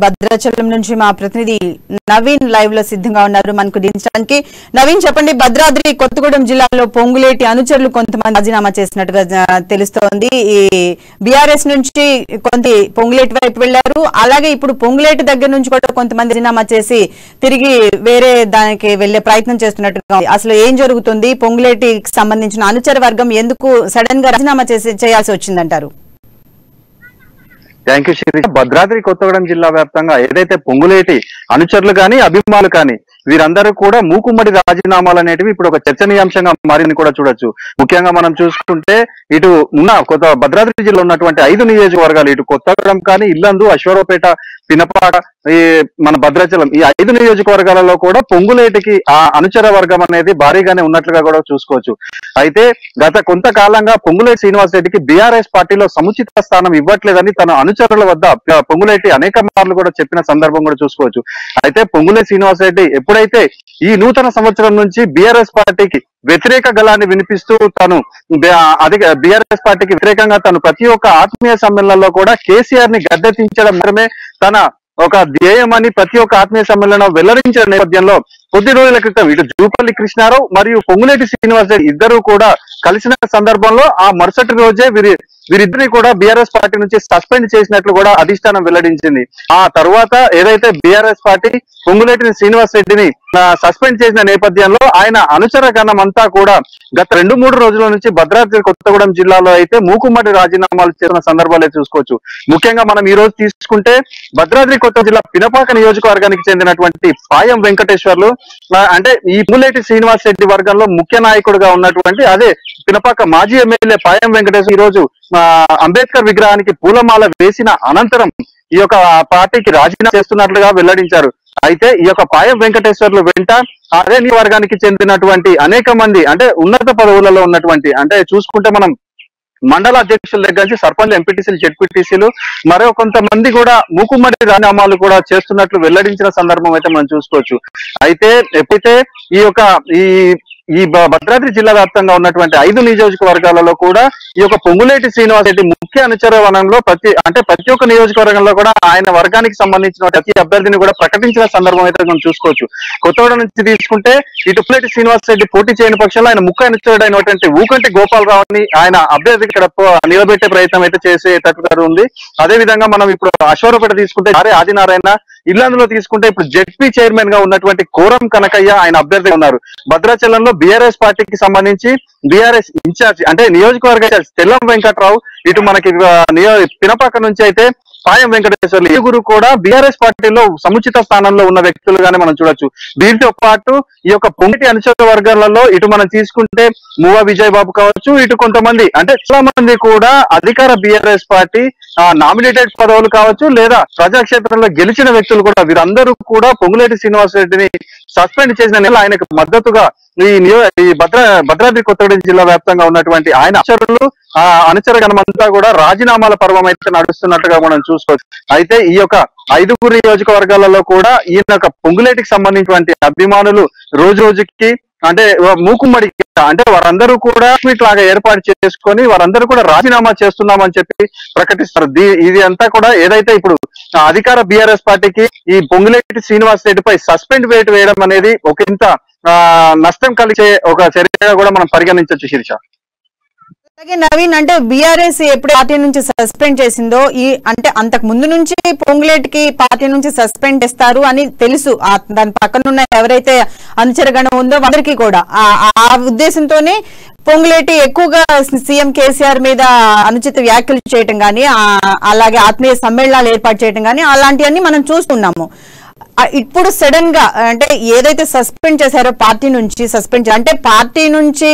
భద్రాచలం నుంచి మా ప్రతినిధి నవీన్ లైవ్ లో సిద్ధంగా ఉన్నారు మనకు దించడానికి. నవీన్ చెప్పండి, భద్రాద్రి కొత్తగూడెం జిల్లాలో పొంగులేటి అనుచరులు కొంతమంది రాజీనామా చేసినట్టుగా తెలుస్తోంది. ఈ బీఆర్ఎస్ నుంచి కొంత పొంగులేటి వైపు వెళ్లారు, అలాగే ఇప్పుడు పొంగులేటి దగ్గర నుంచి కూడా కొంతమంది రాజీనామా చేసి తిరిగి వేరే దానికి వెళ్లే ప్రయత్నం చేస్తున్నట్టుగా. అసలు ఏం జరుగుతుంది? పొంగులేటికి సంబంధించిన అనుచర వర్గం ఎందుకు సడన్ గా రాజీనామా చేయాల్సి వచ్చిందంటారు? Thank you Sirisha. భద్రాద్రి కొత్తగూడెం జిల్లా వ్యాప్తంగా ఏదైతే పొంగులేటి అనుచరులు కానీ అభిమానులు కానీ వీరందరూ కూడా మూకుమ్మడి రాజీనామాలు అనేటివి ఇప్పుడు ఒక చర్చనీయాంశంగా మారింది కూడా చూడొచ్చు. ముఖ్యంగా మనం చూసుకుంటే ఇటు ఉన్న భద్రాద్రి జిల్లా ఉన్నటువంటి 5 నియోజకవర్గాలు, ఇటు కొత్తగూడెం కానీ, ఇల్లందు, అశ్వరావుపేట, పినపాడ, ఈ మన భద్రాచలం, ఈ 5 నియోజకవర్గాలలో కూడా పొంగులేటికి ఆ అనుచర వర్గం అనేది భారీగానే ఉన్నట్లుగా కూడా చూసుకోవచ్చు. అయితే గత కొంతకాలంగా పొంగులేటి శ్రీనివాస్ రెడ్డికి బీఆర్ఎస్ పార్టీలో సముచిత స్థానం ఇవ్వట్లేదని తన అనుచరుల వద్ద పొంగులేటి అనేక మార్లు కూడా చెప్పిన సందర్భం కూడా చూసుకోవచ్చు. అయితే పొంగులేటి శ్రీనివాస్ రెడ్డి ఎప్పుడైతే ఈ నూతన సంవత్సరం నుంచి బీఆర్ఎస్ పార్టీకి వ్యతిరేక గళాన్ని వినిపిస్తూ తను బీఆర్ఎస్ పార్టీకి వ్యతిరేకంగా తను ప్రతి ఒక్క ఆత్మీయ సమ్మేళనంలో కూడా కేసీఆర్ ని గద్దెదించడం మాత్రమే తన ఒక ధ్యేయమని ప్రతి ఒక్క ఆత్మీయ సమ్మేళనం వెల్లడించిన నేపథ్యంలో కొద్ది రోజుల క్రితం ఇటు జూపల్లి కృష్ణారావు మరియు పొంగులేటి శ్రీనివాస్ రెడ్డి ఇద్దరు కూడా కలిసిన సందర్భంలో ఆ మరుసటి రోజే వీరిద్దరిని కూడా బీఆర్ఎస్ పార్టీ నుంచి సస్పెండ్ చేసినట్లు కూడా అధిష్టానం వెల్లడించింది. ఆ తర్వాత ఏదైతే బీఆర్ఎస్ పార్టీ పొంగులేటి శ్రీనివాస్ రెడ్డిని సస్పెండ్ చేసిన నేపథ్యంలో ఆయన అనుచర గణం అంతా కూడా గత 2-3 రోజుల నుంచి భద్రాద్రి కొత్తగూడెం జిల్లాలో అయితే మూకుమ్మడి రాజీనామాలు చేసిన సందర్భాలే చూసుకోవచ్చు. ముఖ్యంగా మనం ఈ రోజు తీసుకుంటే భద్రాద్రి కొత్త జిల్లా పినపాక నియోజకవర్గానికి చెందినటువంటి పాయం వెంకటేశ్వర్లు, అంటే ఈ పొంగులేటి శ్రీనివాస్ రెడ్డి వర్గంలో ముఖ్య నాయకుడిగా ఉన్నటువంటి అదే పినపాక మాజీ ఎమ్మెల్యే పాయం వెంకటేశ్వర్ ఈ రోజు అంబేద్కర్ విగ్రహానికి పూలమాల వేసిన అనంతరం ఈ యొక్క పార్టీకి రాజీనామా చేస్తున్నట్లుగా వెల్లడించారు. అయితే ఈ యొక్క పాయం వెంకటేశ్వర్లు వెంట అదే వర్గానికి చెందినటువంటి అనేక మంది, అంటే ఉన్నత పదవులలో ఉన్నటువంటి, అంటే చూసుకుంటే మనం మండల అధ్యక్షుల దగ్గర నుంచి సర్పంచ్, ఎంపీటీసీలు, జెడ్పీటీసీలు, మరో కొంతమంది కూడా మూకుమ్మడి రాజీనామాలు కూడా చేస్తున్నట్లు వెల్లడించిన సందర్భం అయితే మనం చూసుకోవచ్చు. అయితే ఎప్పుడైతే ఈ భద్రాద్రి జిల్లా వ్యాప్తంగా ఉన్నటువంటి 5 నియోజకవర్గాలలో కూడా ఈ యొక్క పొంగులేటి శ్రీనివాస్ రెడ్డి ముఖ్య అనుచర వనంలో ప్రతి ఒక్క నియోజకవర్గంలో కూడా ఆయన వర్గానికి సంబంధించిన ప్రతి అభ్యర్థిని కూడా ప్రకటించిన సందర్భం అయితే మనం చూసుకోవచ్చు. కొత్తగూడెం నుంచి తీసుకుంటే ఇటు పొంగులేటి శ్రీనివాస్ రెడ్డి పోటీ చేయని పక్షంలో ఆయన ముఖ్య అనుచరుడు అయినటువంటి ఊకంటి గోపాలరావుని ఆయన అభ్యర్థి ఇక్కడ నిలబెట్టే ప్రయత్నం అయితే చేసేటట్టుగా ఉంది. అదే విధంగా మనం ఇప్పుడు అశ్వరావుపేట తీసుకుంటే ఆదినారాయణ, ఇల్లందులో తీసుకుంటే ఇప్పుడు జెడ్పీ చైర్మన్ గా ఉన్నటువంటి కోరం కనకయ్య ఆయన అభ్యర్థి ఉన్నారు. భద్రాచలంలో బీఆర్ఎస్ పార్టీకి సంబంధించి బీఆర్ఎస్ ఇన్ఛార్జ్ అంటే నియోజకవర్గ ఇన్ఛార్జ్ తెల్లం వెంకట్రావు, ఇటు మనకి పినపాక నుంచి అయితే పాయం వెంకటేశ్వర్లు, ఇరువురు కూడా బీఆర్ఎస్ పార్టీలో సముచిత స్థానంలో ఉన్న వ్యక్తులుగానే మనం చూడొచ్చు. దీంతో పాటు ఈ యొక్క పొంగులేటి అనుచర వర్గాలలో ఇటు మనం తీసుకుంటే మువ్వ విజయ్ బాబు కావచ్చు, ఇటు కొంతమంది అంటే చాలా మంది కూడా అధికార బీఆర్ఎస్ పార్టీ నామినేటెడ్ పదవులు కావచ్చు లేదా ప్రజాక్షేత్రంలో గెలిచిన వ్యక్తులు కూడా వీరందరూ కూడా పొంగులేటి శ్రీనివాస్ రెడ్డిని సస్పెండ్ చేసిన నెల ఆయనకు మద్దతుగా ఈ భద్రాద్రి కొత్తగూడెం జిల్లా వ్యాప్తంగా ఉన్నటువంటి ఆయన అనుచర గణమంతా కూడా రాజీనామాల పర్వం అయితే నడుస్తున్నట్టుగా మనం చూసుకోవచ్చు. అయితే ఈ యొక్క 5 నియోజకవర్గాలలో కూడా ఈయన పొంగులేటికి సంబంధించినటువంటి అభిమానులు రోజు రోజుకి అంటే మూకుమ్మడి అంటే వారందరూ కూడా ట్వీట్ లాగా ఏర్పాటు చేసుకొని వారందరూ కూడా రాజీనామా చేస్తున్నామని చెప్పి ప్రకటిస్తారు. ఇది అంతా కూడా ఏదైతే ఇప్పుడు అధికార బీఆర్ఎస్ పార్టీకి ఈ పొంగులేటి శ్రీనివాస్ రెడ్డిపై సస్పెండ్ వేయడం అనేది ఒక ఇంత నష్టం కలిగే ఒక చర్యగా కూడా మనం పరిగణించవచ్చు శిరీష. అలాగే నవీన్, అంటే బీఆర్ఎస్ ఎప్పుడు పార్టీ నుంచి సస్పెండ్ చేసిందో అంటే అంతకు ముందు నుంచి పొంగులేటికి పార్టీ నుంచి సస్పెండ్ చేస్తారు అని తెలుసు. దాని పక్కన ఉన్న ఎవరైతే అనుచరగణం ఉందో అందరికీ కూడా ఆ ఉద్దేశంతోనే పొంగులేటి ఎక్కువగా సీఎం కేసీఆర్ మీద అనుచిత వ్యాఖ్యలు చేయటం కానీ, అలాగే ఆత్మీయ సమ్మేళనాలు ఏర్పాటు చేయటం కానీ అలాంటివన్నీ మనం చూస్తున్నాము. ఇప్పుడు సడన్ గా అంటే ఏదైతే సస్పెండ్ చేశారో పార్టీ నుంచి అంటే పార్టీ నుంచి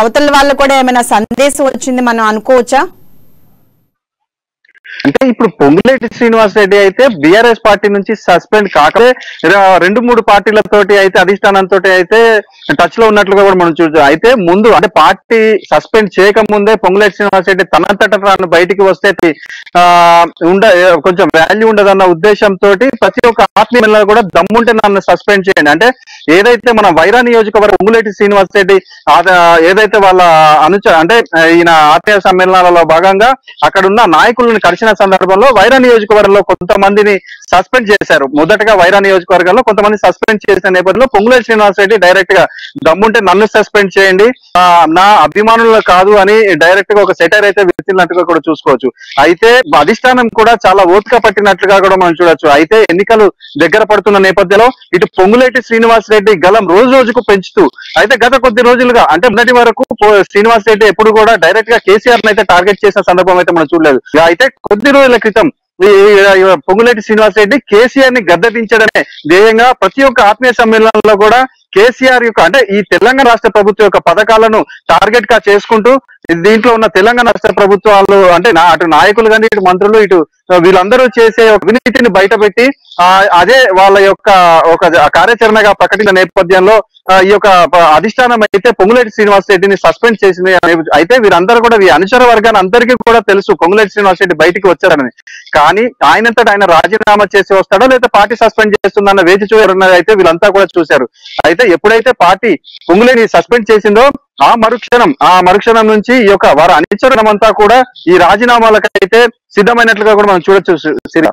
అవతల వాళ్ళు కూడా ఏమైనా సందేశం వచ్చింది మనం అనుకోవచ్చా? అంటే ఇప్పుడు పొంగులేటి శ్రీనివాస్ రెడ్డి అయితే బీఆర్ఎస్ పార్టీ నుంచి సస్పెండ్ కాకపోతే 2-3 పార్టీలతోటి అయితే అధిష్టానంతో అయితే టచ్ లో ఉన్నట్లుగా కూడా మనం చూడచ్చు. అయితే ముందు అంటే పార్టీ సస్పెండ్ చేయకముందే పొంగులేటి శ్రీనివాస్ రెడ్డి తనంతట తాను బయటికి వస్తే కొంచెం వాల్యూ ఉండదన్న ఉద్దేశంతో ప్రతి ఒక్క ఆత్మీయుల కూడా దమ్ముంటే నన్ను సస్పెండ్ చేయండి అంటే ఏదైతే మన వైరా నియోజకవర్గం పొంగులేటి శ్రీనివాస్ రెడ్డి ఏదైతే వాళ్ళ అంటే ఈయన ఆత్మీయ సమ్మేళనాలలో భాగంగా అక్కడ ఉన్న నాయకులను కలిసిన వచ్చిన సందర్భంలో వైరా నియోజకవర్గంలో కొంతమందిని సస్పెండ్ చేశారు. మొదటగా వైరా నియోజకవర్గంలో కొంతమంది సస్పెండ్ చేసిన నేపథ్యంలో పొంగులేటి శ్రీనివాస్ రెడ్డి డైరెక్ట్ గా దమ్ముంటే నన్ను సస్పెండ్ చేయండి, నా అభిమానులు కాదు అని డైరెక్ట్ గా ఒక సెటైర్ అయితే విసిరినట్టుగా కూడా చూసుకోవచ్చు. అయితే అధిష్టానం కూడా చాలా ఓపిక పట్టినట్లుగా కూడా మనం చూడొచ్చు. అయితే ఎన్నికలు దగ్గర పడుతున్న నేపథ్యంలో ఇటు పొంగులేటి శ్రీనివాస్ రెడ్డి గలం రోజు రోజుకు పెంచుతూ, అయితే గత కొద్ది రోజులుగా అంటే మొదటి వరకు శ్రీనివాస్ రెడ్డి ఎప్పుడు కూడా డైరెక్ట్ గా కేసీఆర్ అయితే టార్గెట్ చేసిన సందర్భం అయితే మనం చూడలేదు. అయితే కొద్ది రోజుల క్రితం పొంగులేటి శ్రీనివాస్ రెడ్డి కేసీఆర్ ని గద్దెదించడమే ధ్యేయంగా ప్రతి ఒక్క ఆత్మీయ సమ్మేళనంలో కూడా కేసీఆర్ యొక్క అంటే ఈ తెలంగాణ రాష్ట్ర ప్రభుత్వం యొక్క పథకాలను టార్గెట్ గా చేసుకుంటూ దీంట్లో ఉన్న తెలంగాణ రాష్ట్ర ప్రభుత్వాలు అంటే అటు నాయకులు కానీ ఇటు మంత్రులు ఇటు వీళ్ళందరూ చేసే అవినీతిని బయటపెట్టి అదే వాళ్ళ యొక్క ఒక కార్యాచరణగా ప్రకటించిన నేపథ్యంలో ఈ యొక్క అధిష్టానం అయితే పొంగులేటి శ్రీనివాస్ రెడ్డిని సస్పెండ్ చేసింది. అయితే వీరందరూ కూడా ఈ అనుచర వర్గాన్ని అందరికీ కూడా తెలుసు పొంగులేటి శ్రీనివాస్ రెడ్డి బయటికి వచ్చారని. కానీ ఆయనంతటా ఆయన రాజీనామా చేసి వస్తాడో లేదా పార్టీ సస్పెండ్ చేస్తుందన్న వేచి చూడాలన్నది అయితే వీళ్ళంతా కూడా చూశారు. అయితే ఎప్పుడైతే పార్టీ పొంగులేని సస్పెండ్ చేసిందో ఆ మరుక్షణం నుంచి ఈ యొక్క వారి అనుచరులమంతా కూడా ఈ రాజీనామాలకైతే సిద్ధమైనట్లుగా కూడా మనం చూడొచ్చు.